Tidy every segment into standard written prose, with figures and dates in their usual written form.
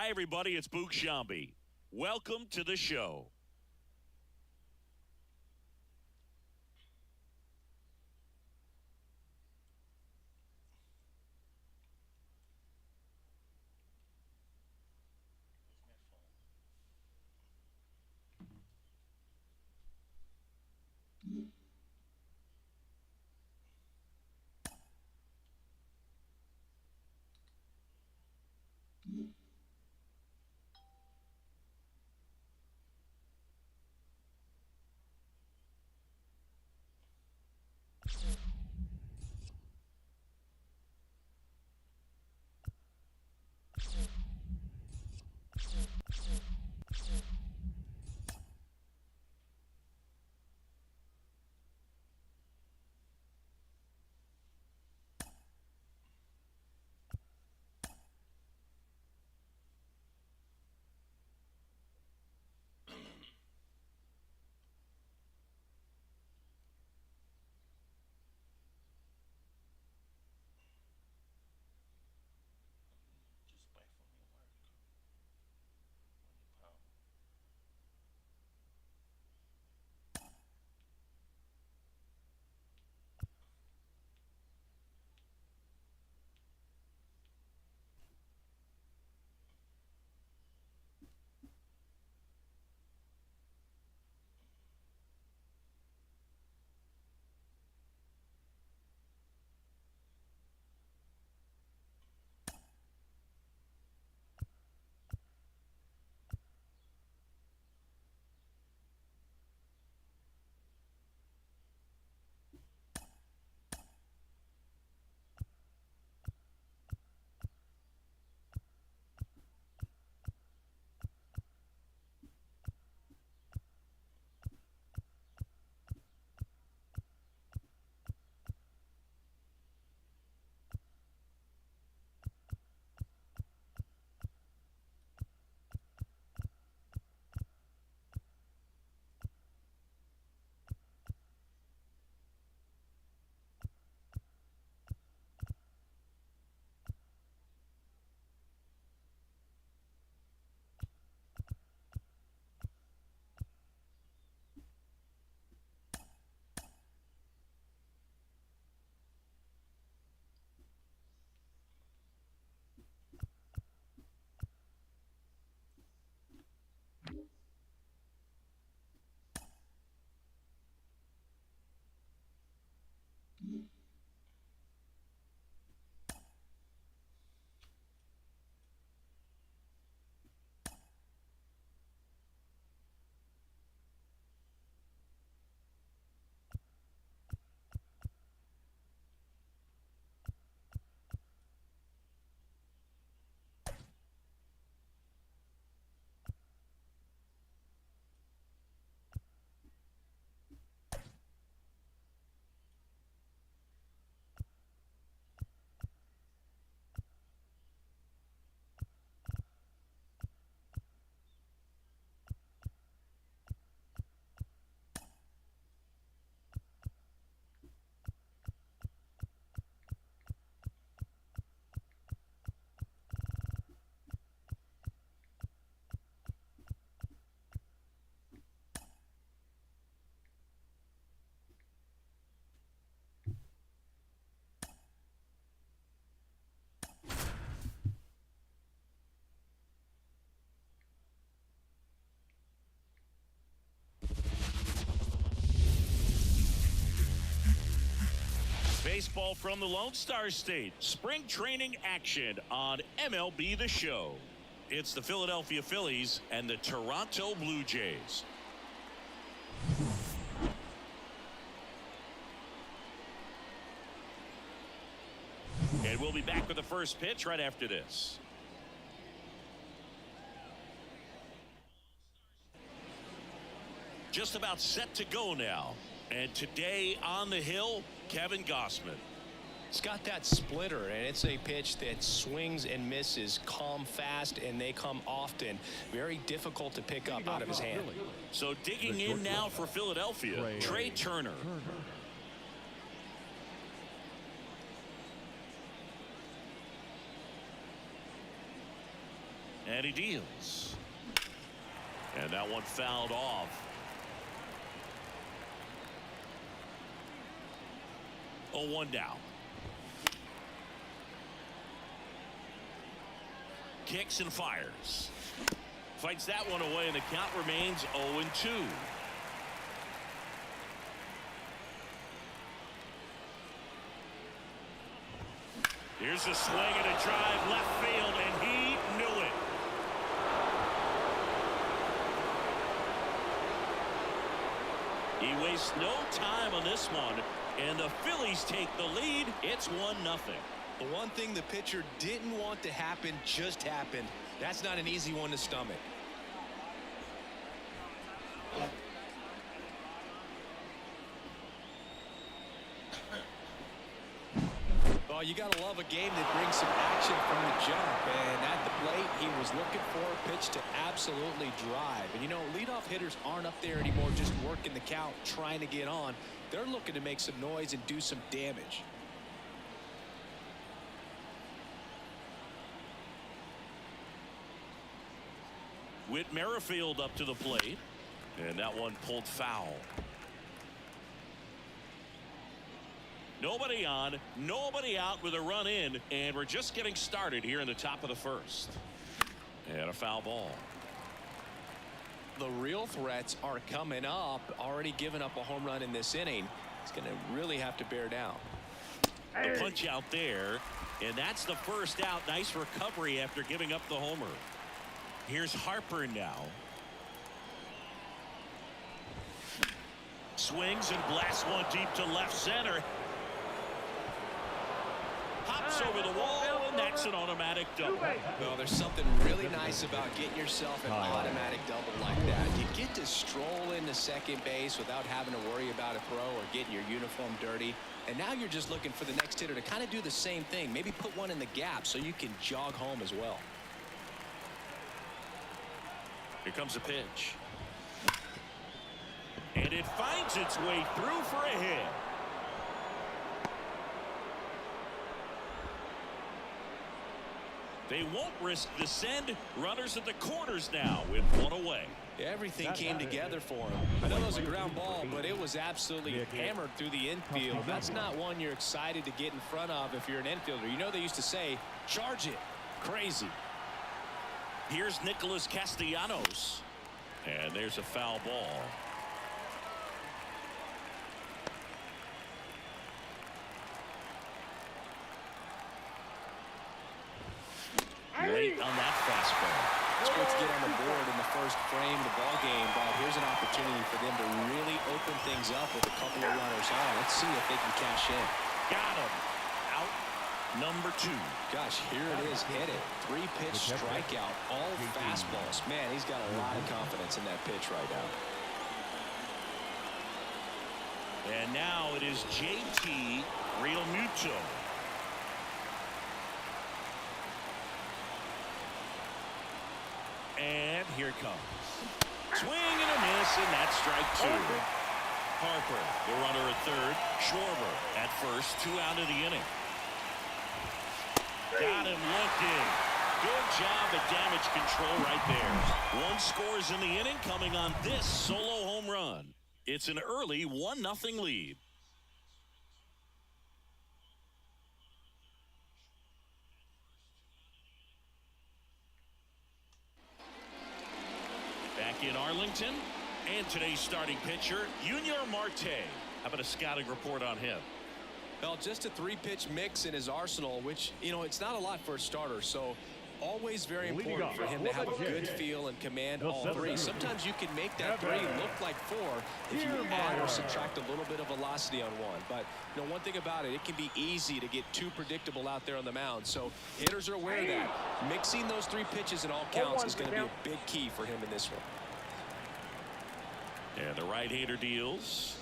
Hi, everybody. It's Boog Shambi. Welcome to the show. Baseball from the Lone Star State. Spring training action on MLB The Show. It's the Philadelphia Phillies and the Toronto Blue Jays. And we'll be back with the first pitch right after this. Just about set to go now. And today on the hill, Kevin Gossman. It's got that splitter, and it's a pitch that swings and misses, come fast, and they come often. Very difficult to pick up out of his hand. So digging in now for Philadelphia, Trey Turner. And And he deals. And that one fouled off. 0-1 down. Kicks and fires. Fights that one away, and the count remains 0-2. Here's a swing and a drive left field, and he knew it. He wastes no time on this one, and the Phillies take the lead. It's 1-0. The one thing the pitcher didn't want to happen just happened. That's not an easy one to stomach. Oh, you got to love a game that brings some action from the jump. And at the plate, he was looking for a pitch to absolutely drive. And, you know, leadoff hitters aren't up there anymore just working the count, trying to get on. They're looking to make some noise and do some damage. Whit Merrifield up to the plate. And that one pulled foul. Nobody on, nobody out with a run in, and we're just getting started here in the top of the first. And a foul ball. The real threats are coming up. Already given up a home run in this inning. He's going to really have to bear down. The punch out there, and that's the first out. Nice recovery after giving up the homer. Here's Harper now. Swings and blasts one deep to left center. Hops over the wall, and that's an automatic double. Well, there's something really nice about getting yourself an automatic double like that. You get to stroll into second base without having to worry about a throw or getting your uniform dirty. And now you're just looking for the next hitter to kind of do the same thing. Maybe put one in the gap so you can jog home as well. Here comes a pitch. And it finds its way through for a hit. They won't risk the send. Runners at the corners now with one away. Everything came together for him. I know it was a ground ball, but it was absolutely hammered through the infield. That's not one you're excited to get in front of if you're an infielder. You know they used to say, charge it. Crazy. Here's Nicholas Castellanos. And there's a foul ball. Late on that fastball. It's great to get on the board in the first frame of the ball game, but here's an opportunity for them to really open things up with a couple of runners on. Let's see if they can cash in. Got him. Out number 2. Gosh, here it is, hit it. 3-pitch strikeout, all fastballs. Man, he's got a lot of confidence in that pitch right now. And now it is JT Realmuto. And here it comes. Swing and a miss, and that's strike 2. Harper, the runner at third. Schwarber at first. 2 out of the inning. Got him looking. Good job at damage control right there. 1 scores in the inning coming on this solo home run. It's an early 1-0 lead. Back in Arlington, and today's starting pitcher, Junior Marte. How about a scouting report on him? Well, just a 3-pitch mix in his arsenal, which, you know, it's not a lot for a starter. So always very important for him to have a good feel and command all 3. Sometimes you can make that 3 look like 4 if you add or subtract a little bit of velocity on 1. But, you know, one thing about it, it can be easy to get too predictable out there on the mound. So hitters are aware of that. Mixing those 3 pitches in all counts is going to be a big key for him in this one. And the right-hander deals.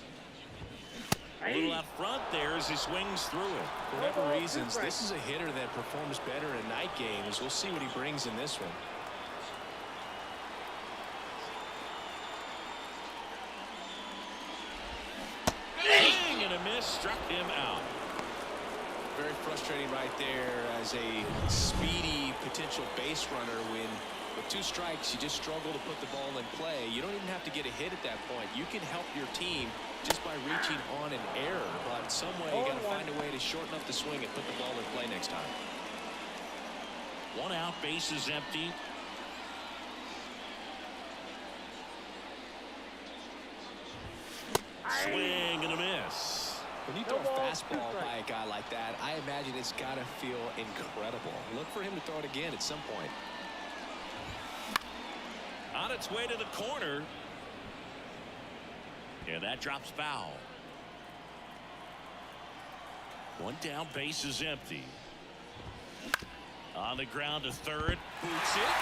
A little out front there as he swings through it. For whatever reasons, this is a hitter that performs better in night games. We'll see what he brings in this one. Swing and a miss, struck him out. Very frustrating right there as a speedy potential base runner when With 2 strikes, you just struggle to put the ball in play. You don't even have to get a hit at that point. You can help your team just by reaching on an error. But some way, you got to find a way to shorten up the swing and put the ball in play next time. 1 out, base is empty. Swing and a miss. When you throw a fastball by a guy like that, I imagine it's got to feel incredible. Look for him to throw it again at some point. On its way to the corner. And that drops foul. 1 down, base is empty. On the ground to third. Boots it.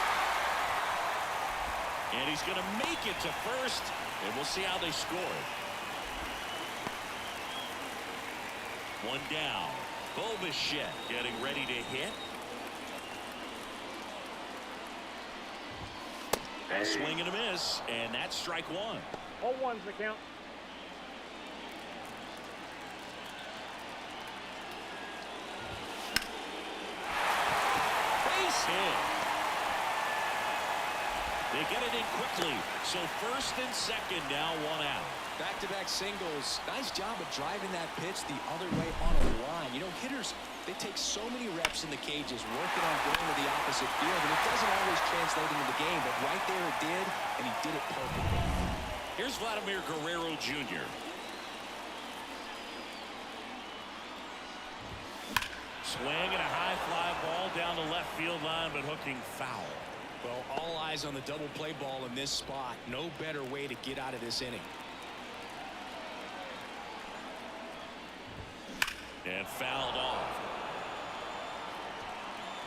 And he's going to make it to first. And we'll see how they score it. 1 down. Bo Bichette getting ready to hit. A swing and a miss, and that's strike 1. All ones the count. Base hit. They get it in quickly, so first and second now, 1 out. Back-to-back singles. Nice job of driving that pitch the other way on a line. You know, hitters, they take so many reps in the cages working on going to the opposite field, and it doesn't always translate into the game, but right there it did, and he did it perfectly. Here's Vladimir Guerrero Jr. Swing and a high fly ball down the left field line, but hooking foul. Well, all eyes on the double play ball in this spot. No better way to get out of this inning. And fouled off.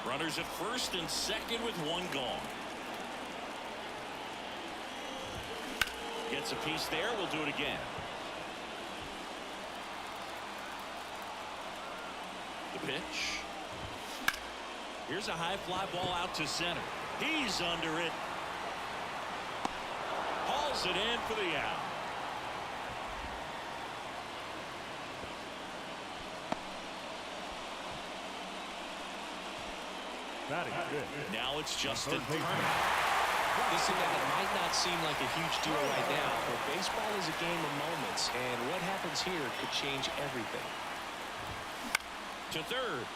Runners at first and second with 1 gone. Gets a piece there. We'll do it again. The pitch. Here's a high fly ball out to center. He's under it. Hauls it in for the out. That is good. Now it's Justin Turner. This event might not seem like a huge deal right now, but baseball is a game of moments, and what happens here could change everything. To third.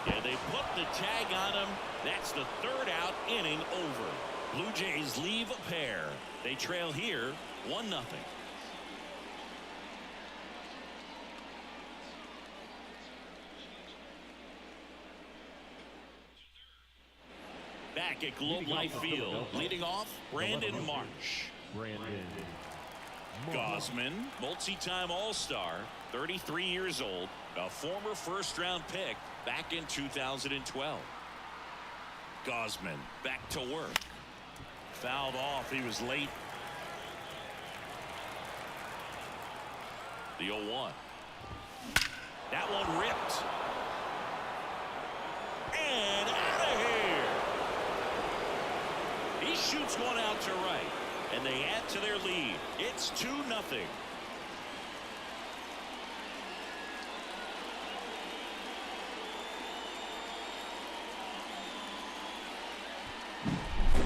Yeah, they put the tag on him. That's the 3rd out, inning over. Blue Jays leave a pair. They trail here 1-0. Back at Globe Life Field, leading off Brandon Marsh. Gausman, multi-time All-Star, 33 years old, a former first-round pick back in 2012. Gausman back to work. Fouled off. He was late. The 0-1. That one ripped. And out of here. He shoots one out to right. And they add to their lead. It's 2-0.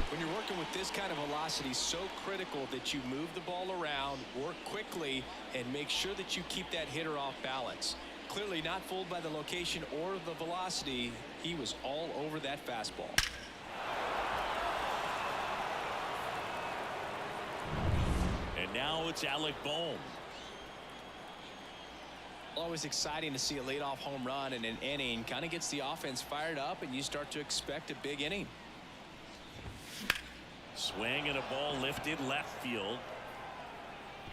When you're working with this kind of velocity, so critical that you move the ball around, work quickly, and make sure that you keep that hitter off balance. Clearly not fooled by the location or the velocity. He was all over that fastball. And now it's Alec Bohm. Always exciting to see a leadoff home run in an inning. Kind of gets the offense fired up, and you start to expect a big inning. Swing and a ball lifted left field.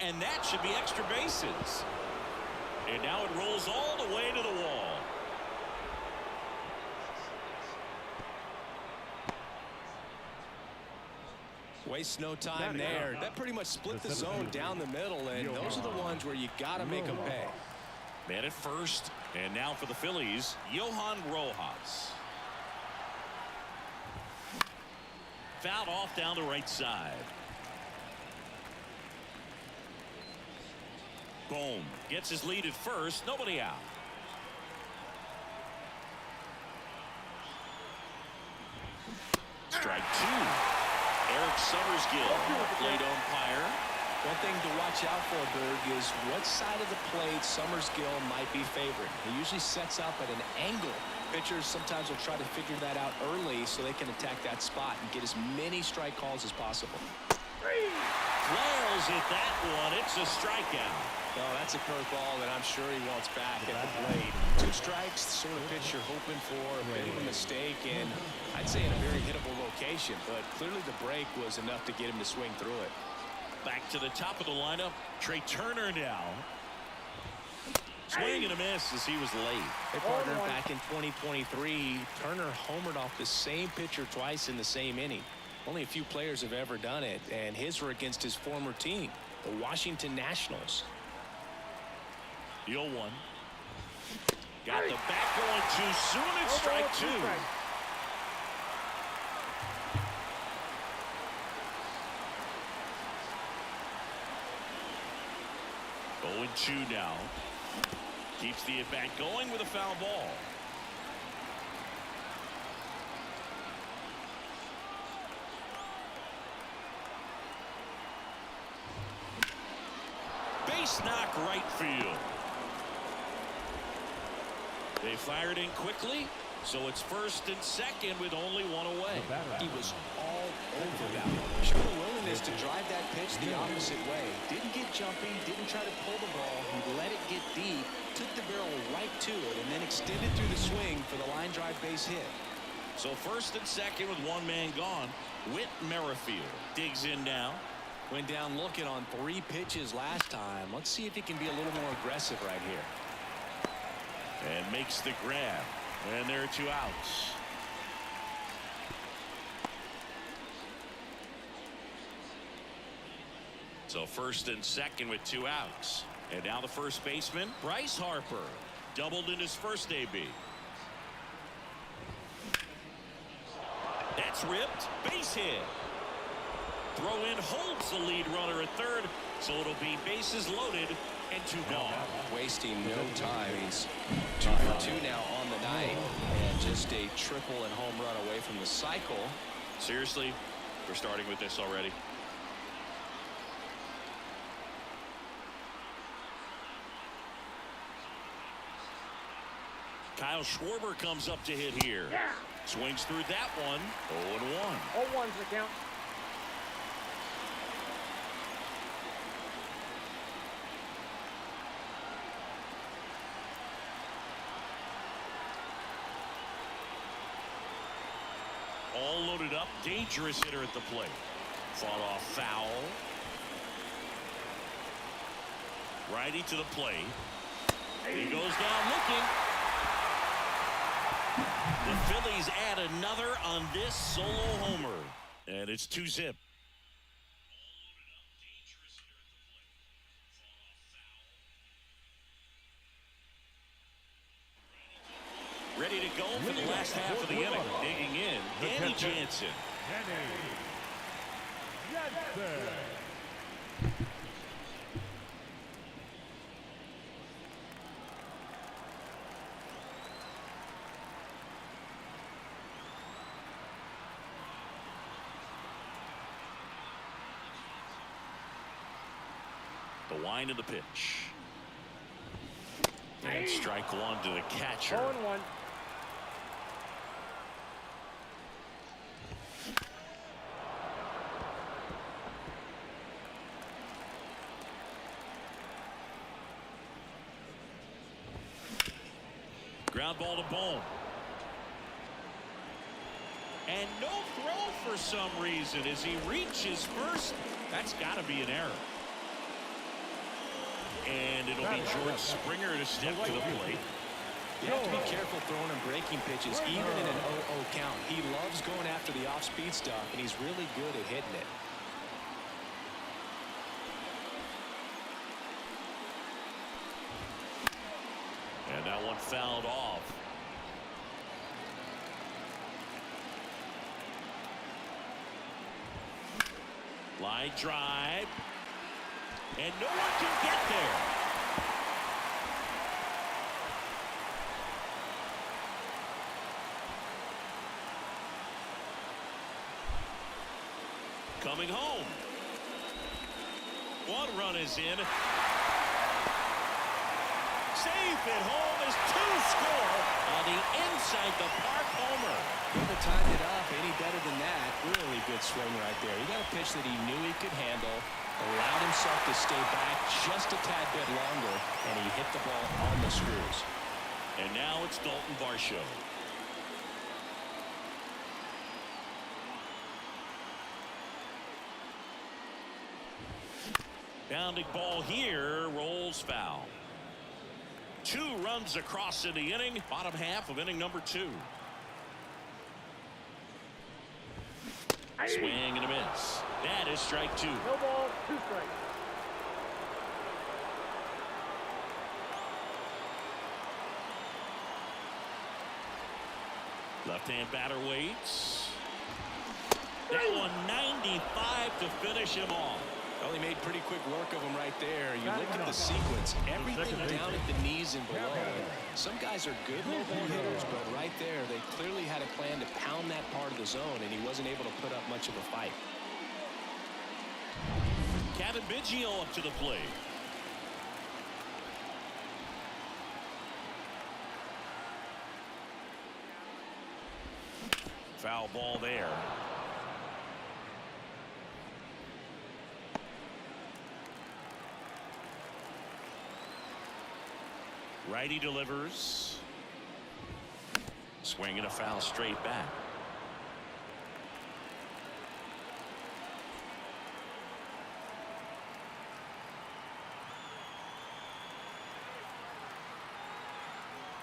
And that should be extra bases. And now it rolls all the way to the wall. Waste no time there. That pretty much split the zone down the middle, and those are the ones where you got to make them pay. Man at first, and now for the Phillies, Johan Rojas. Fouled off down the right side. Bohm gets his lead at first. Nobody out. strike two. Eric Summersgill, plate umpire. One thing to watch out for, Berg, is what side of the plate Summersgill might be favoring. He usually sets up at an angle. Pitchers sometimes will try to figure that out early so they can attack that spot and get as many strike calls as possible. Flails at that one. It's a strikeout. Well, that's a curveball that I'm sure he wants back at the plate. 2 strikes, the sort of pitch you're hoping for, a bit of a mistake, and I'd say in a very hittable location, but clearly the break was enough to get him to swing through it. Back to the top of the lineup, Trey Turner now. Swing and a miss as he was late. Hey, partner, back in 2023, Turner homered off the same pitcher twice in the same inning. Only a few players have ever done it, and his were against his former team, the Washington Nationals. The 0-1. Got the bat going too soon. It's strike two. Going 2 now. Keeps the at bat going with a foul ball. Base knock right field. They fired in quickly, so it's first and second with only 1 away. He was all over that one. Showed a willingness to drive that pitch the opposite way. Didn't get jumpy, didn't try to pull the ball. He let it get deep, took the barrel right to it, and then extended through the swing for the line drive base hit. So first and second with 1 man gone. Whit Merrifield digs in now. Went down looking on 3 pitches last time. Let's see if he can be a little more aggressive right here. And makes the grab. And there are 2 outs. So first and second with 2 outs. And now the first baseman, Bryce Harper. Doubled in his first AB. That's ripped. Base hit. Throw in holds the lead runner at third. So it'll be bases loaded and 2 gone. Wasting no time. He's 2 for 2 now on the night. And just a triple and home run away from the cycle. Seriously, we're starting with this already. Kyle Schwarber comes up to hit here. Swings through that one. 0-1. 0-1's the count. All loaded up. Dangerous hitter at the plate. Fought off foul. Righty to the plate. He goes down looking. The Phillies add another on this solo homer. And it's 2-zip. Ready to go for the last half of the inning. Digging in, Danny Jansen. The wind of the pitch. And strike 1 to the catcher. 0-1. Ground ball to Bohm. And no throw for some reason as he reaches first. That's got to be an error. And it'll be George Springer to step to the plate. You have to be careful throwing and breaking pitches, even in an 0-0 count. He loves going after the off-speed stuff, and he's really good at hitting it. And that one fouled off. Line drive. And no one can get there. coming home. One run is in. Safe at home as two score on the inside the park homer. Couldn't have timed it up any better than that. Really good swing right there. He got a pitch that he knew he could handle, allowed himself to stay back just a tad bit longer, and he hit the ball on the screws. And now it's Dalton Varsho. Bounding ball here, rolls foul. 2 runs across in the inning, bottom half of inning number 2. Swing and a miss. That is strike 2. No ball, 2 strikes. Left-hand batter waits. That one 95 to finish him off. Well, he made pretty quick work of him right there. You look at the sequence, everything down at the knees and below. Some guys are good low ball hitters, but right there, they clearly had a plan to pound that part of the zone, and he wasn't able to put up much of a fight. Kevin Biggio up to the plate. Foul ball there. Righty delivers. Swing and a foul straight back.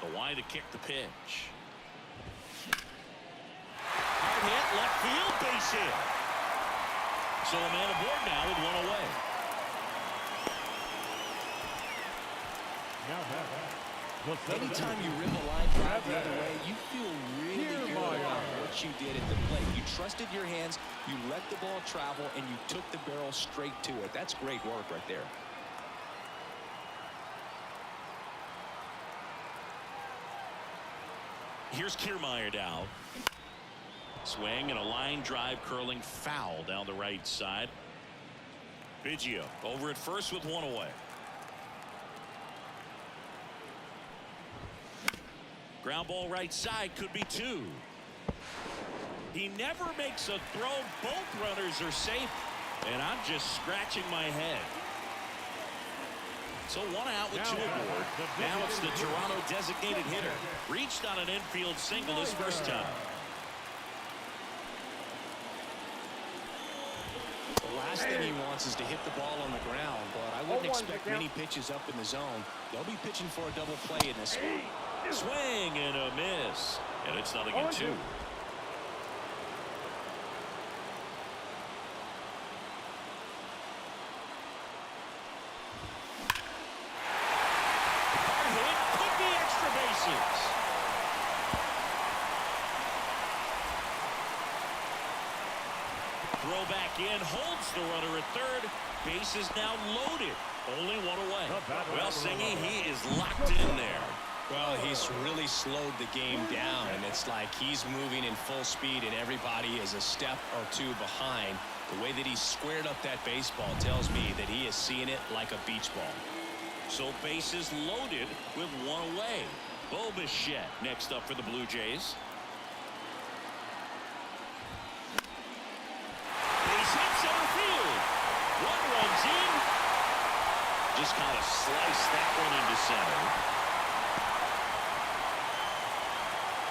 The wide to kick the pitch. Hard hit, left field, base hit. So a man aboard now with 1 away. Anytime you rim a line drive the other way, you feel really good about what you did at the plate. You trusted your hands, you let the ball travel, and you took the barrel straight to it. That's great work right there. Here's Kiermaier down. Swing and a line drive curling foul down the right side. Biggio over at first with 1 away. Ground ball right side, could be 2. He never makes a throw. Both runners are safe, and I'm just scratching my head. So 1 out with 2 aboard. Now it's the Toronto designated hitter. Reached on an infield single his first time. The last thing he wants is to hit the ball on the ground, but I wouldn't expect many pitches up in the zone. They'll be pitching for a double play in this spot. Swing and a miss, and it's 0-2. Hard hit, could be extra bases. Throw back in, holds the runner at third. Base is now loaded. Only 1 away. Well, Singy, he is locked in there. Well, he's really slowed the game down, and it's like he's moving in full speed, and everybody is a step or 2 behind. The way that he squared up that baseball tells me that he is seeing it like a beach ball. So bases loaded with 1 away. Bo Bichette next up for the Blue Jays. Base hit center field. 1 runs in. Just kind of sliced that one into center.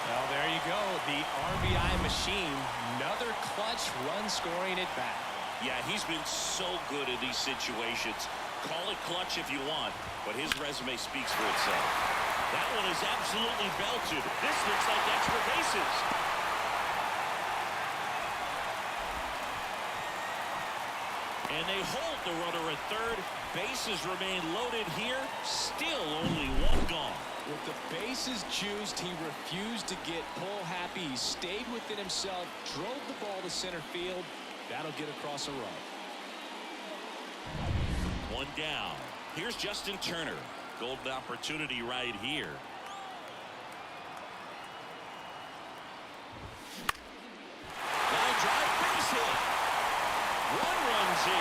Well, there you go. The RBI machine. Another clutch run scoring at bat. Yeah, he's been so good in these situations. Call it clutch if you want, but his resume speaks for itself. That one is absolutely belted. This looks like extra bases. And they hold the runner at third. Bases remain loaded here. Still only 1 gone. With the bases juiced, he refused to get pull happy. He stayed within himself, drove the ball to center field. That'll get across a run. 1 down. Here's Justin Turner. Golden opportunity right here. Line drive, base hit. is in.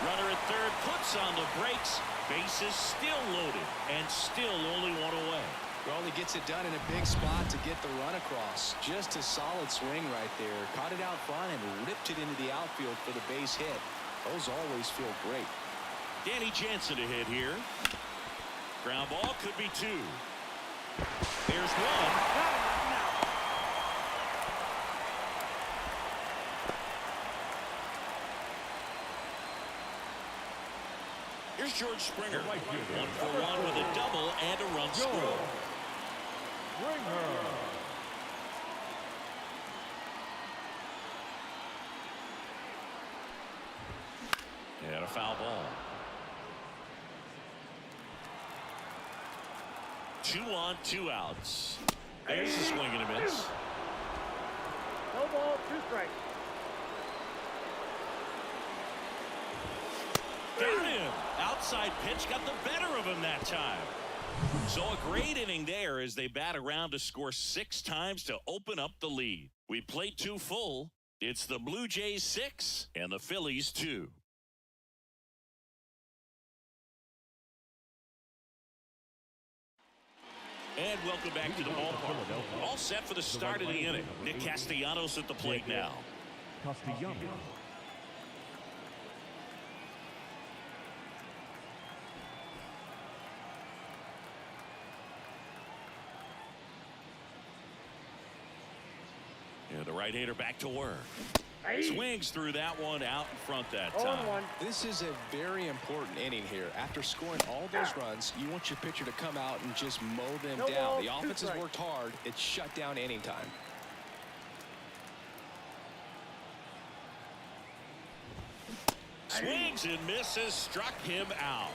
Runner at third puts on the brakes. Bases still loaded and still only one away. Well, he gets it done in a big spot to get the run across. Just a solid swing right there. Caught it out front and ripped it into the outfield for the base hit. Those always feel great. Danny Jansen to hit here. Ground ball could be two. There's one. Here's George Springer. 1-for-1 with a double and a run scored. And a foul ball. 2 on, 2 outs. There's a swing and a miss. No ball, 2 strikes. Got him. Outside pitch got the better of him that time. So a great inning there as they bat around to score 6 times to open up the lead. We played 2 full. It's the Blue Jays 6 and the Phillies 2. And welcome back to the ballpark. All set for the start of the inning. Nick Castellanos at the plate now. Castellanos. Yeah, the right-hander back to work. Swings through that one out in front that time. This is a very important inning here. After scoring all those runs, you want your pitcher to come out and just mow them down. The offense has worked hard. It's shut down inning time. Swings and misses, struck him out.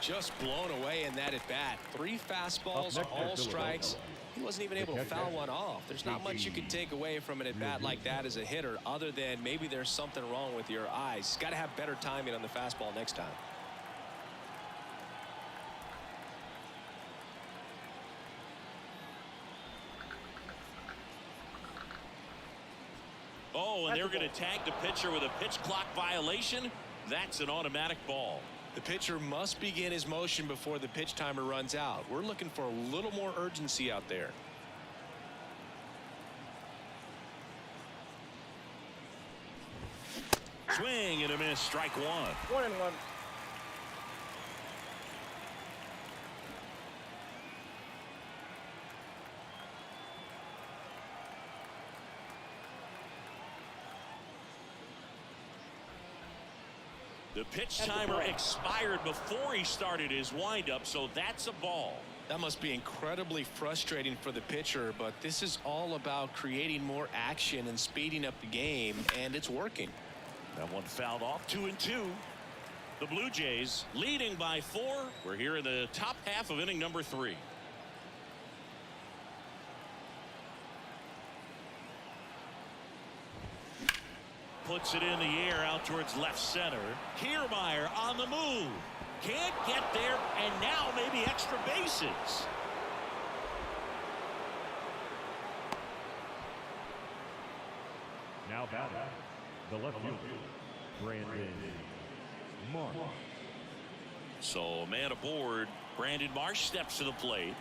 Just blown away in that at bat. 3 fastballs, all strikes. He wasn't even able to foul one off. There's not much you can take away from an at bat like that as a hitter, other than maybe there's something wrong with your eyes. Got to have better timing on the fastball next time. Oh, and they're going to tag the pitcher with a pitch clock violation. That's an automatic ball. The pitcher must begin his motion before the pitch timer runs out. We're looking for a little more urgency out there. Swing and a miss, strike 1. 1-1. The pitch timer expired before he started his windup, so that's a ball. That must be incredibly frustrating for the pitcher, but this is all about creating more action and speeding up the game, and it's working. That one fouled off. 2-2. The Blue Jays leading by 4. We're here in the top half of inning number 3. Puts it in the air out towards left center. Kiermaier on the move. Can't get there, and now maybe extra bases. Now batting, the left fielder, Brandon Marsh. So man aboard. Brandon Marsh steps to the plate.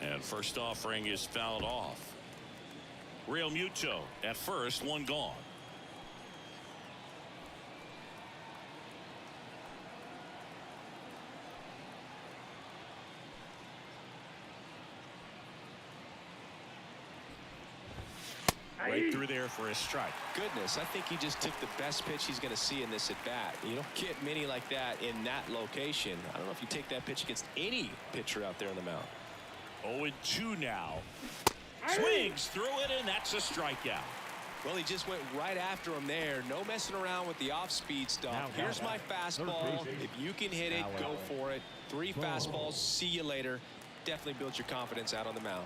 And first offering is fouled off. Real Muto at first, 1 gone. Right through there for a strike. Goodness, I think he just took the best pitch he's going to see in this at bat. You don't get many like that in that location. I don't know if you take that pitch against any pitcher out there on the mound. 0-2 now. Swings through it, and that's a strikeout. Well, he just went right after him there. No messing around with the off-speed stuff. Here's my fastball. If you can hit it, go for it. 3 fastballs. See you later. Definitely builds your confidence out on the mound.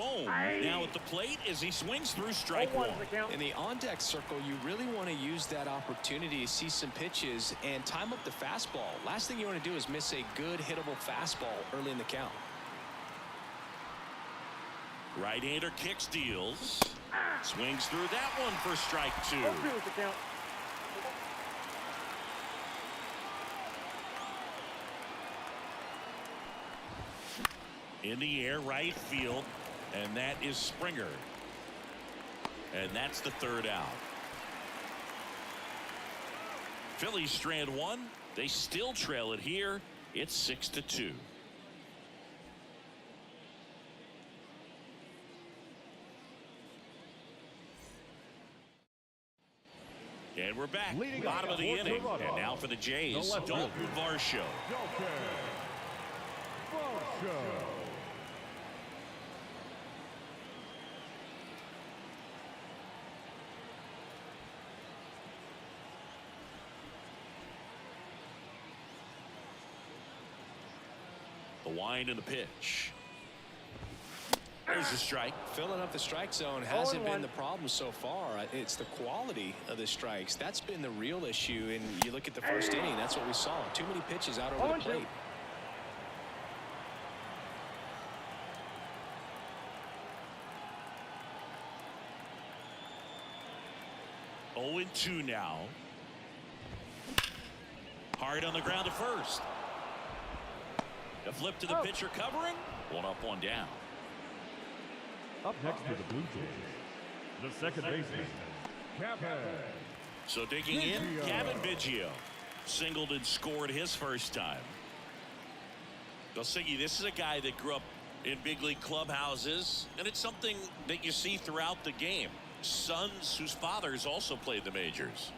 Boom. Now at the plate as he swings through strike one. In the on-deck circle, you really want to use that opportunity to see some pitches and time up the fastball. Last thing you want to do is miss a good hittable fastball early in the count. Right-hander kicks, deals. Swings through that one for strike two. In the air, right field, and that is Springer. And that's the third out. Phillies strand one. They still trail it here. It's 6-2. And we're back. Bottom of the inning. And now for the Jays, Dalton Varsho. The wind and the pitch. There's a strike. Filling up the strike zone hasn't been the problem so far. It's the quality of the strikes. That's been the real issue. And you look at the first inning, that's what we saw. Too many pitches out over the plate. 0-2 now. Hard on the ground to first. A flip to the pitcher covering. One up, one down. Up next to the Blue Jays, the second baseman, Kevin. So digging in, Kevin Biggio. Singled and scored his first time. Siggy, this is a guy that grew up in big league clubhouses, and it's something that you see throughout the game. Sons whose fathers also played the majors.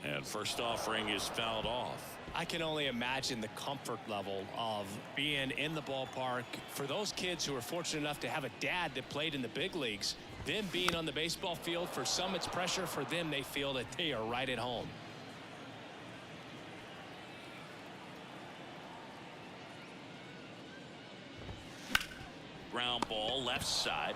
And first offering is fouled off. I can only imagine the comfort level of being in the ballpark for those kids who are fortunate enough to have a dad that played in the big leagues. Them being on the baseball field, for some it's pressure. For them, they feel that they are right at home. Ground ball left side.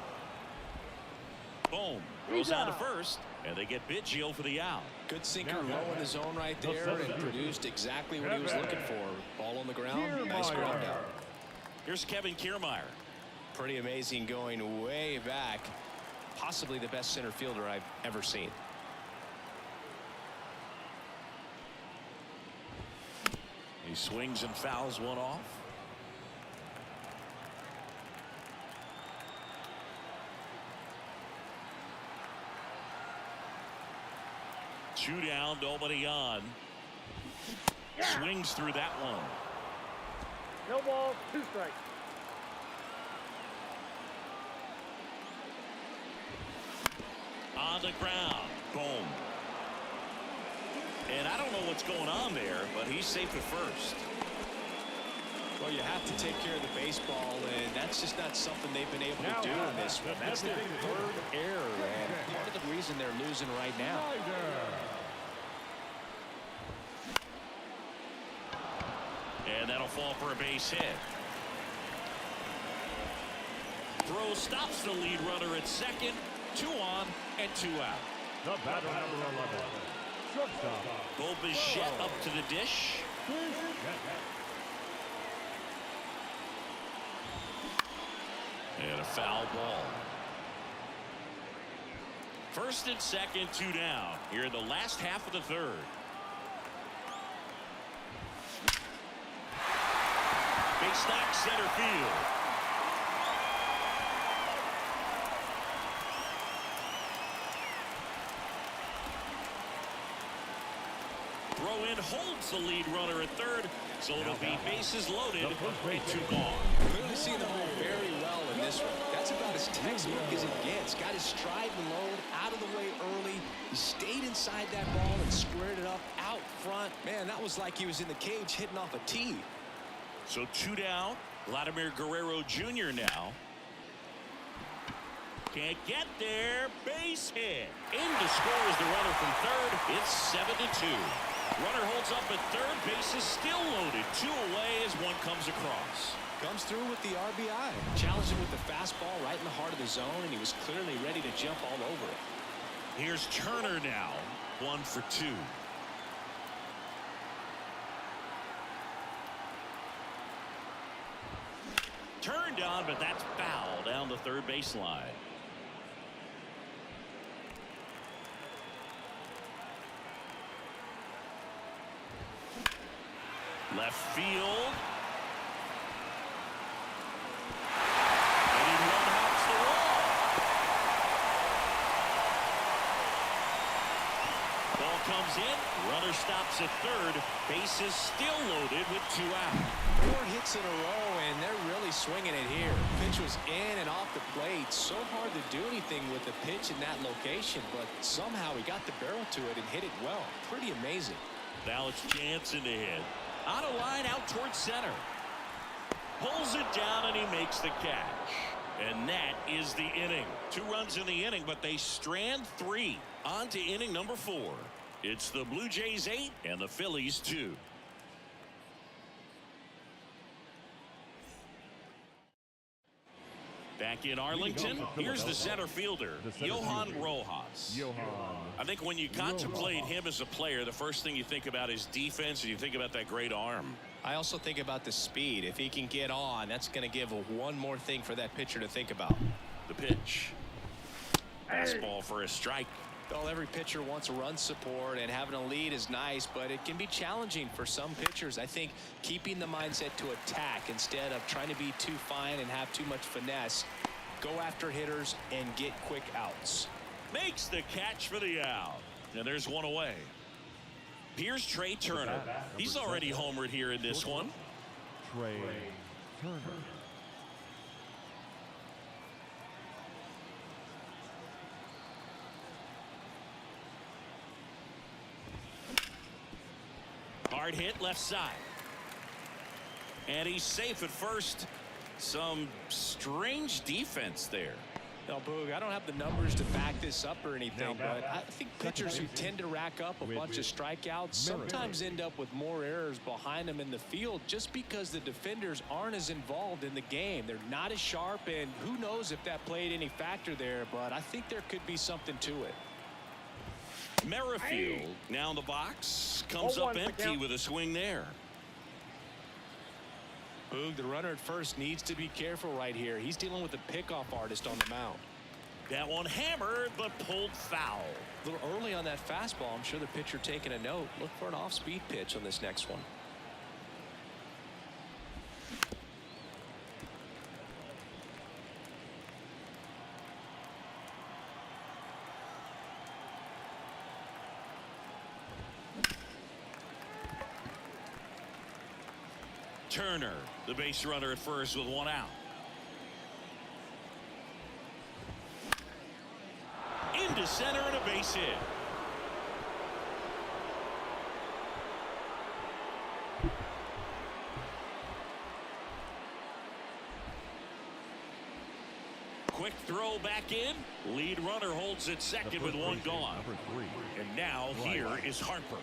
Boom. Goes on to first. And they get Biggio for the out. Good sinker low in the zone right there and produced exactly what he was looking for. Ball on the ground. Nice ground out. Here's Kevin Kiermaier. Pretty amazing, going way back. Possibly the best center fielder I've ever seen. He swings and fouls one off. Two down, nobody on. Swings through that one. No ball, 2 strikes. On the ground. Boom. And I don't know what's going on there, but he's safe at first. Well, you have to take care of the baseball, and that's just not something they've been able to do in this one. That's their third error, and part of the reason they're losing right now. And that'll fall for a base hit. Throw stops the lead runner at second. 2 on and 2 out. The batter number 11, shortstop. Bo Bichette up to the dish. And a foul ball. First and second, 2 down. Here in the last half of the third. Big stack center field. Throw in holds the lead runner at third, so it'll be bases loaded and 2 gone. Clearly seeing the move very well in this one. That's about as textbook as it gets. Got his stride and load out of the way early. He stayed inside that ball and squared it up out front. Man, that was like he was in the cage hitting off a tee. So 2 down. Vladimir Guerrero Jr. now. Can't get there. Base hit. In to score is the runner from third. It's 7-2. Runner holds up at third. Base is still loaded. 2 away as one comes across. Comes through with the RBI. Challenged him with the fastball right in the heart of the zone, and he was clearly ready to jump all over it. Here's Turner now. 1 for 2. Turned on, but that's foul down the third baseline. Left field. And he one-hops the wall. Ball comes in. Runner stops at third. Bases still loaded with 2 out. 4 hits in a row, and they're really swinging it here. Pitch was in and off the plate. So hard to do anything with the pitch in that location, but somehow he got the barrel to it and hit it well. Pretty amazing. Now it's Jansen to hit. On a line out towards center. Pulls it down and he makes the catch. And that is the inning. 2 runs in the inning, but they strand 3. On to inning number 4. It's the Blue Jays 8 and the Phillies 2. Back in Arlington, here's the center fielder, Johan Rojas. I think when you contemplate him as a player, the first thing you think about is defense, and you think about that great arm. I also think about the speed. If he can get on, that's going to give one more thing for that pitcher to think about. The pitch. Fastball for a strike. Well, every pitcher wants run support, and having a lead is nice, but it can be challenging for some pitchers. I think keeping the mindset to attack instead of trying to be too fine and have too much finesse. Go after hitters and get quick outs. Makes the catch for the out. And there's one away. Here's Trey Turner. He's already homered here in this one. Trey Turner. Hard hit left side. And he's safe at first. Some strange defense there. Now, Boog, I don't have the numbers to back this up or anything, but I think pitchers who tend to rack up a bunch of strikeouts sometimes end up with more errors behind them in the field just because the defenders aren't as involved in the game. They're not as sharp, and who knows if that played any factor there, but I think there could be something to it. Merrifield now in the box. Comes up empty with a swing there. Boog, the runner at first needs to be careful right here. He's dealing with a pickoff artist on the mound. That one hammered, but pulled foul. A little early on that fastball. I'm sure the pitcher taking a note. Look for an off-speed pitch on this next one. Turner, the base runner at first with 1 out. Into center and a base hit. Quick throw back in. Lead runner holds it second with 1 gone. And now here is Harper.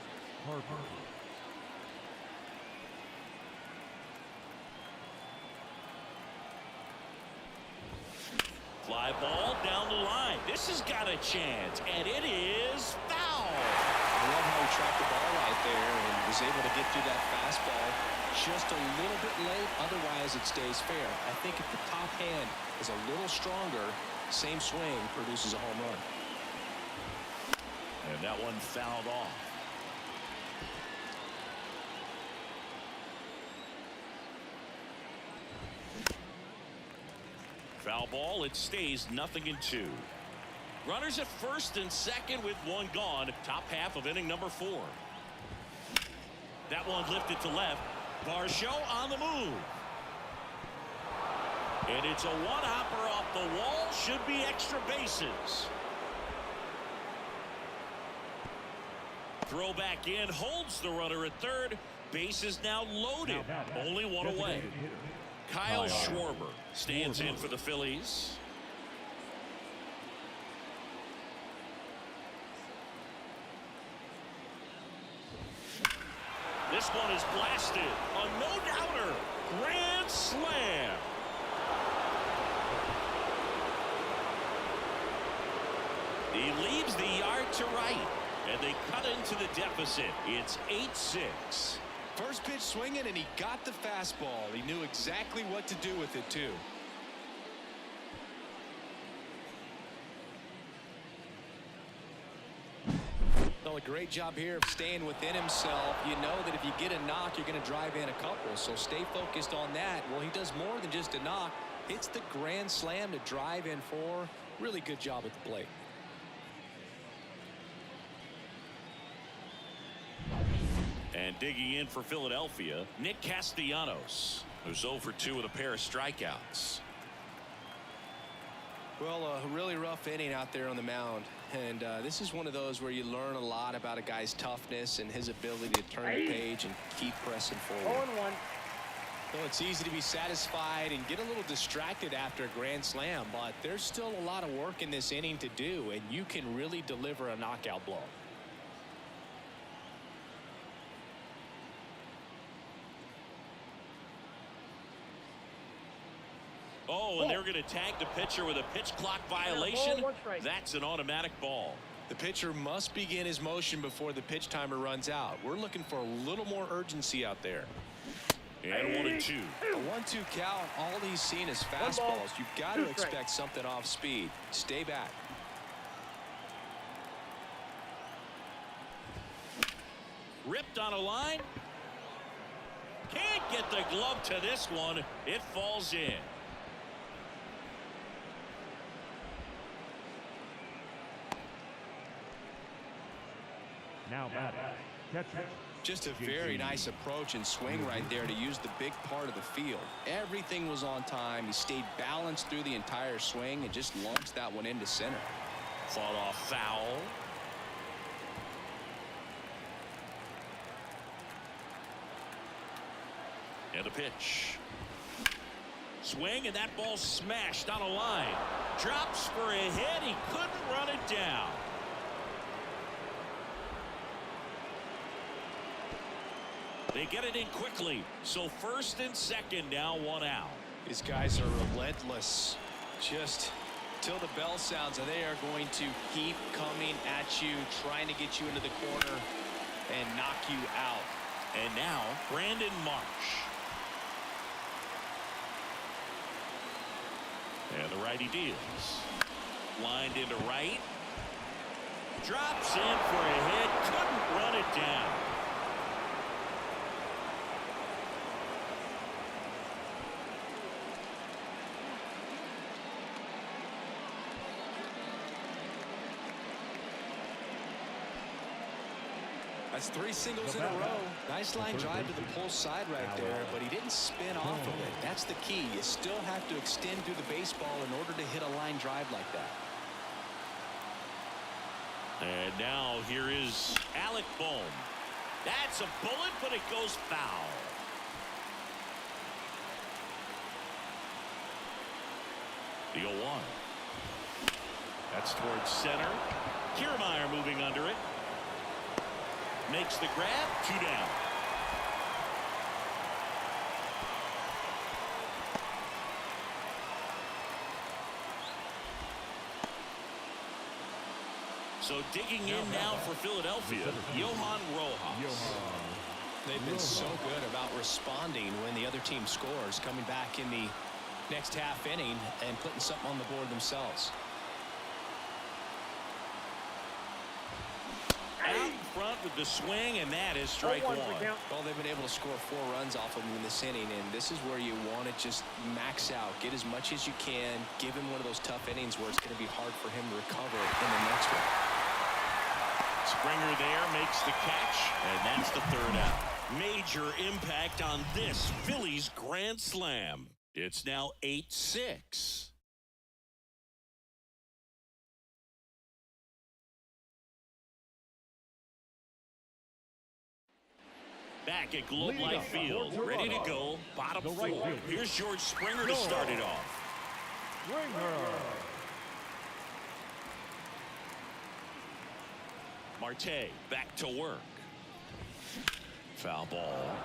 Fly ball down the line. This has got a chance, and it is foul. I love how he tracked the ball right there and was able to get through that fastball just a little bit late. Otherwise, it stays fair. I think if the top hand is a little stronger, same swing produces a home run. And that one fouled off. Foul ball. It stays 0-2. Runners at first and second with 1 gone. Top half of inning number 4. That one lifted to left. Varsho on the move. And it's a one-hopper off the wall. Should be extra bases. Throw back in. Holds the runner at third. Bases now loaded. Only 1 away. Kyle Schwarber stands in for the Phillies. This one is blasted. A no-doubter. Grand slam. He leaves the yard to right, and they cut into the deficit. It's 8-6. First pitch swinging, and he got the fastball. He knew exactly what to do with it, too. Well, a great job here of staying within himself. You know that if you get a knock, you're going to drive in a couple, so stay focused on that. Well, he does more than just a knock. Hits the grand slam to drive in 4. Really good job at the plate. And digging in for Philadelphia, Nick Castellanos, who's 0 for 2 with a pair of strikeouts. Well, a really rough inning out there on the mound. And this is one of those where you learn a lot about a guy's toughness and his ability to turn the page and keep pressing forward. 0-1. Well, it's easy to be satisfied and get a little distracted after a grand slam, but there's still a lot of work in this inning to do, and you can really deliver a knockout blow. Oh, and they're going to tag the pitcher with a pitch clock violation. Ball, 1 strike. That's an automatic ball. The pitcher must begin his motion before the pitch timer runs out. We're looking for a little more urgency out there. And 1-2. A 1-2 count. All he's seen is fastballs. You've got to expect something off speed. Stay back. Ripped on a line. Can't get the glove to this one. It falls in. Now batting, catcher. Just a very nice approach and swing right there to use the big part of the field. Everything was on time. He stayed balanced through the entire swing and just launched that one into center. Fought off foul. And the pitch. Swing, and that ball smashed on a line. Drops for a hit. He couldn't run it down. They get it in quickly. So first and second, now 1 out. These guys are relentless. Just till the bell sounds, and they are going to keep coming at you, trying to get you into the corner and knock you out. And now Brandon Marsh. And the righty deals. Lined into right. Drops in for a hit. Couldn't run it down. That's 3 singles in a row. Nice line drive to the pull side right there, but he didn't spin off of it. That's the key. You still have to extend through the baseball in order to hit a line drive like that. And now here is Alec Bohm. That's a bullet, but it goes foul. The 0-1. That's towards center. Kiermaier moving under it. Makes the grab. 2 down. So digging in now for Philadelphia, Johan Rojas. They've been so good about responding when the other team scores, coming back in the next half inning and putting something on the board themselves. Out in front with the swing, and that is strike 1. Well, they've been able to score 4 runs off of him in this inning, and this is where you want to just max out, get as much as you can, give him one of those tough innings where it's going to be hard for him to recover in the next one. Springer there makes the catch, and that's the 3rd out. Major impact on this Phillies grand slam. It's now 8-6. Back at Globe Life Field, ready to go, bottom 4. Here's George Springer to start it off. Marte back to work. Foul ball.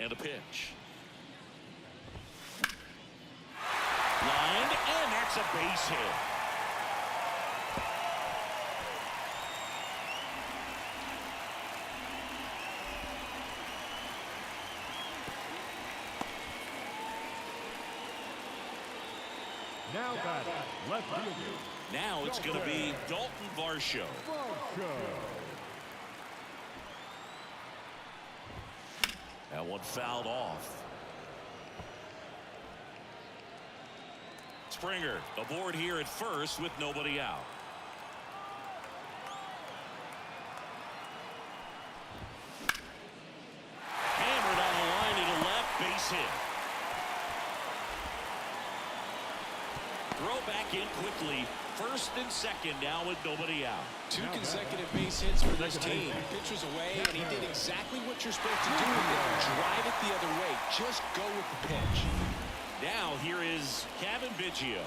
And a pitch. Lined, and that's a base hit. Now batting, left fielder. Now it's going to be Dalton Varsho. That one fouled off. Springer aboard here at first with nobody out. Hammered on the line to the left, base hit. Throw back in quickly. First and second now with nobody out. 2 consecutive base hits for this team. Pitcher's away, and he did exactly what you're supposed to do with it. Drive it the other way. Just go with the pitch. Now here is Kevin Biggio.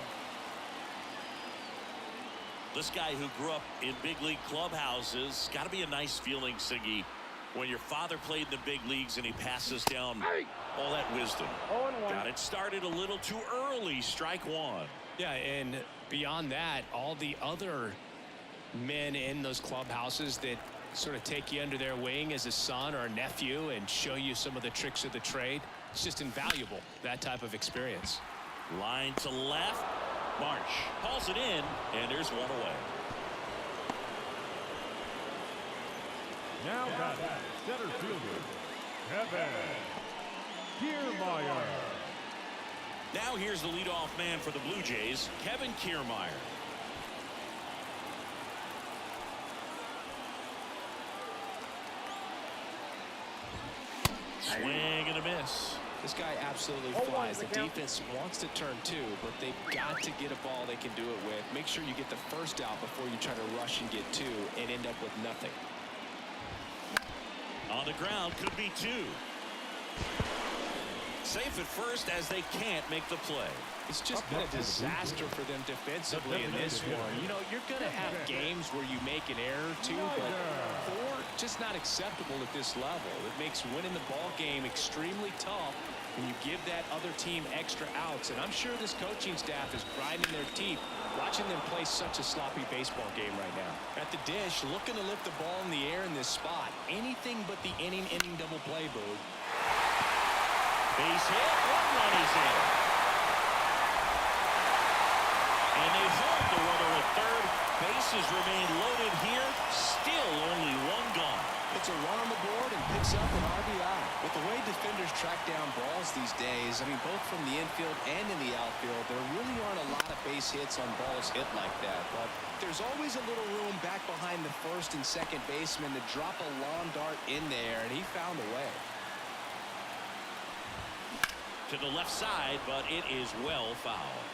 This guy who grew up in big league clubhouses. Got to be a nice feeling, Siggy, when your father played in the big leagues and he passes down all that wisdom. Got it started a little too early. Strike one. Yeah, and beyond that, all the other men in those clubhouses that sort of take you under their wing as a son or a nephew and show you some of the tricks of the trade. It's just invaluable, that type of experience. Line to left. Marsh hauls it in, and there's one away. Now batting, center fielder, Kevin Kiermaier. Now here's the leadoff man for the Blue Jays, Kevin Kiermaier. Swing and a miss. This guy absolutely flies. The defense wants to turn two, but they've got to get a ball they can do it with. Make sure you get the first out before you try to rush and get two and end up with nothing. On the ground, could be two. Safe at first as they can't make the play. It's just been a disaster for them defensively in this one. You know, you're going to have games where you make an error or two, but 4, just not acceptable at this level. It makes winning the ball game extremely tough when you give that other team extra outs. And I'm sure this coaching staff is grinding their teeth watching them play such a sloppy baseball game right now. At the dish, looking to lift the ball in the air in this spot. Anything but the inning double play, Boog. Base hit, 1 run is in. And they hold the runner at third. Bases remain loaded here. Still only 1 gone. It's a run on the board and picks up an RBI. With the way defenders track down balls these days, I mean, both from the infield and in the outfield, there really aren't a lot of base hits on balls hit like that. But there's always a little room back behind the first and second baseman to drop a lawn dart in there, and he found a way. To the left side, but it is well fouled.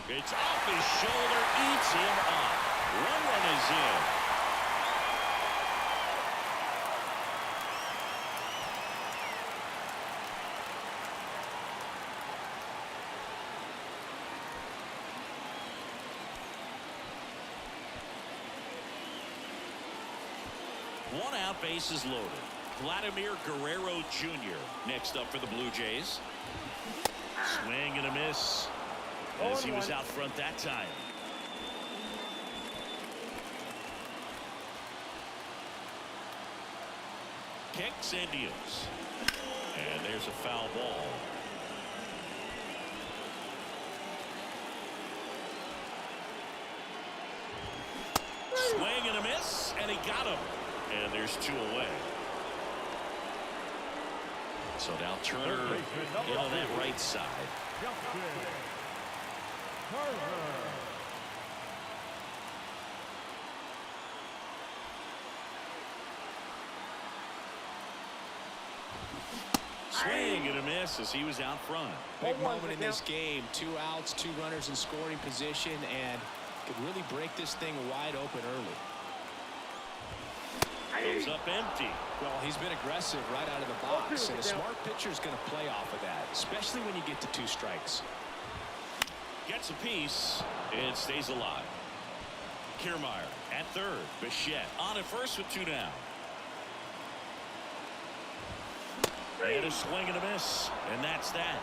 It's off his shoulder, eats him up. 1 run is in. One out, bases loaded. Vladimir Guerrero Jr. next up for the Blue Jays. Swing and a miss as he was out front that time. Kicks and deals. And there's a foul ball. Swing and a miss, and he got him. And there's 2 away. So now Turner in on that right side. Swing and a miss as he was out front. Big moment in this game. 2 outs, 2 runners in scoring position, and could really break this thing wide open early. Goes up empty. Well, he's been aggressive right out of the box, and a smart pitcher is going to play off of that, especially when you get to 2 strikes. Gets a piece. It stays alive. Kiermaier at third. Bichette on at first with 2 down. And a swing and a miss. And that's that.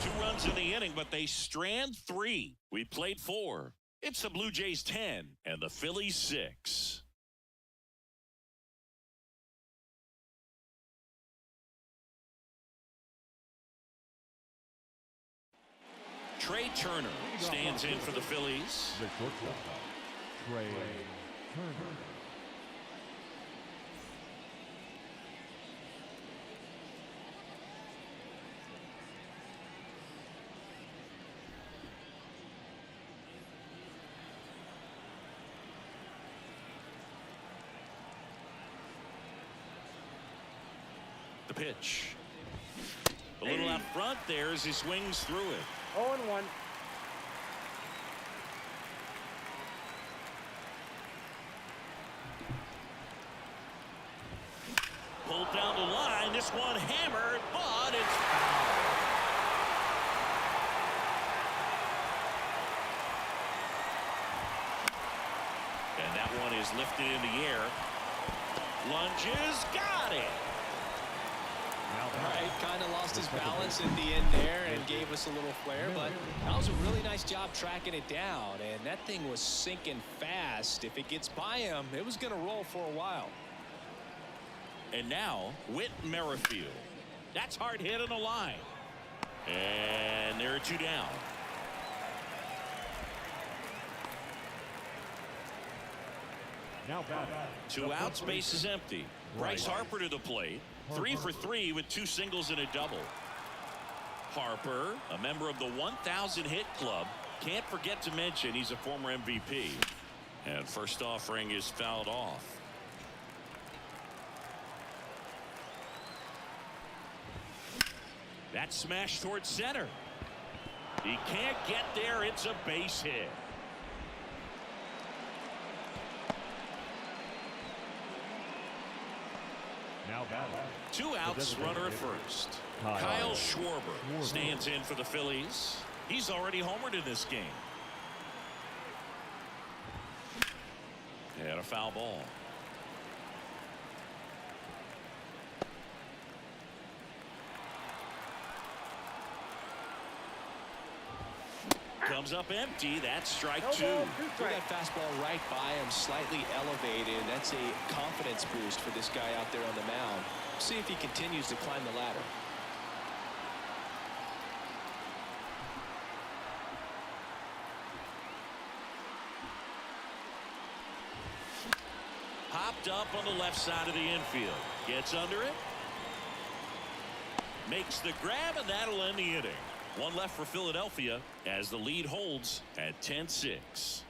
2 runs in the inning, but they strand 3. We played 4. It's the Blue Jays 10 and the Phillies 6. Trey Turner stands in for the Phillies. The shortstop, Trey Turner. The pitch. A little out front there as he swings through it. 0-1. Pulled down the line. This one hammered, but it's foul. And that one is lifted in the air. Lunges, got it. All right, kind of lost his balance at the end there and gave us a little flare, but that was a really nice job tracking it down, and that thing was sinking fast. If it gets by him, it was going to roll for a while. And now, Whit Merrifield. That's hard hit on the line. And there are 2 down. Now batting. 2 outs, base is empty. Bryce Harper to the plate. 3 for 3 with 2 singles and a double. Harper, a member of the 1,000 hit club. Can't forget to mention he's a former MVP. And first offering is fouled off. That smash towards center. He can't get there. It's a base hit. Now batting. 2 outs, runner at first. Kyle Schwarber stands in for the Phillies. He's already homered in this game. And a foul ball. Comes up empty. That's strike 2. Threw that fastball right by him, slightly elevated. That's a confidence boost for this guy out there on the mound. See if he continues to climb the ladder. Popped up on the left side of the infield. Gets under it. Makes the grab, and that'll end the inning. 1 left for Philadelphia as the lead holds at 10-6.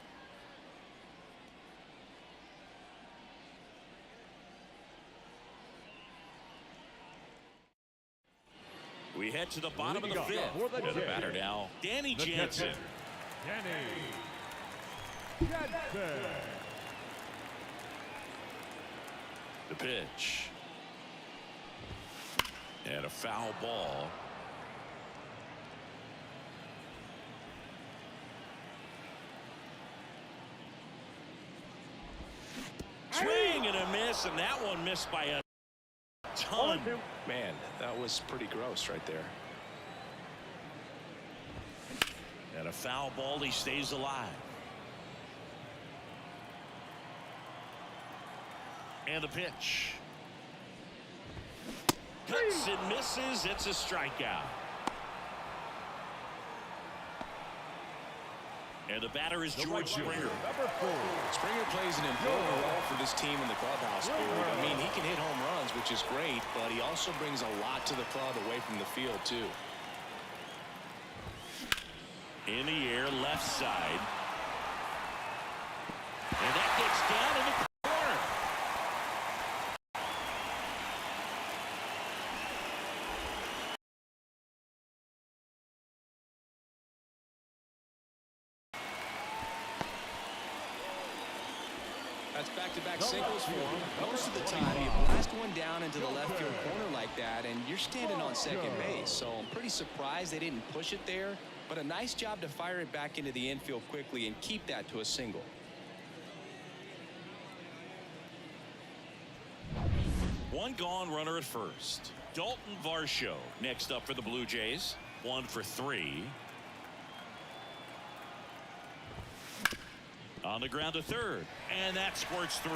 We head to the bottom of the 5th. And the batter now, Danny Jansen. Danny Jansen. The pitch. And a foul ball. Swing and a miss, and that one missed by a ton. Man, that was pretty gross right there. And a foul ball. He stays alive. And the pitch. Cuts and misses. It's a strikeout. And the batter is George Springer. Springer plays an important role for this team in the clubhouse. I mean, he can hit home runs, which is great, but he also brings a lot to the club away from the field, too. In the air, left side. And that gets down in the corner. That's back-to-back singles for him. Most of the time, you blast one down into the left field corner like that, and you're standing on second base. So I'm pretty surprised they didn't push it there. but a nice job to fire it back into the infield quickly and keep that to a single. One gone, runner at first. Dalton Varsho next up for the Blue Jays. 1 for 3. On the ground to third, and that squirts through.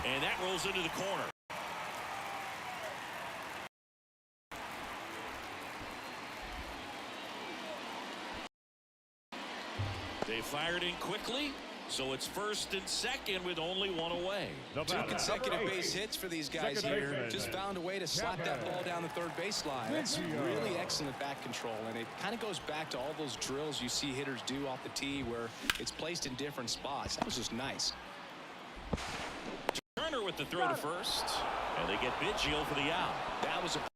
And that rolls into the corner. They fired in quickly, so it's first and second with only one away. Two consecutive base hits for these guys here. Just found a way to slap that ball down the third baseline. That's really excellent bat control, and it kind of goes back to all those drills you see hitters do off the tee where it's placed in different spots. That was just nice. Turner with the throw to first, and they get Biggio for the out. That was a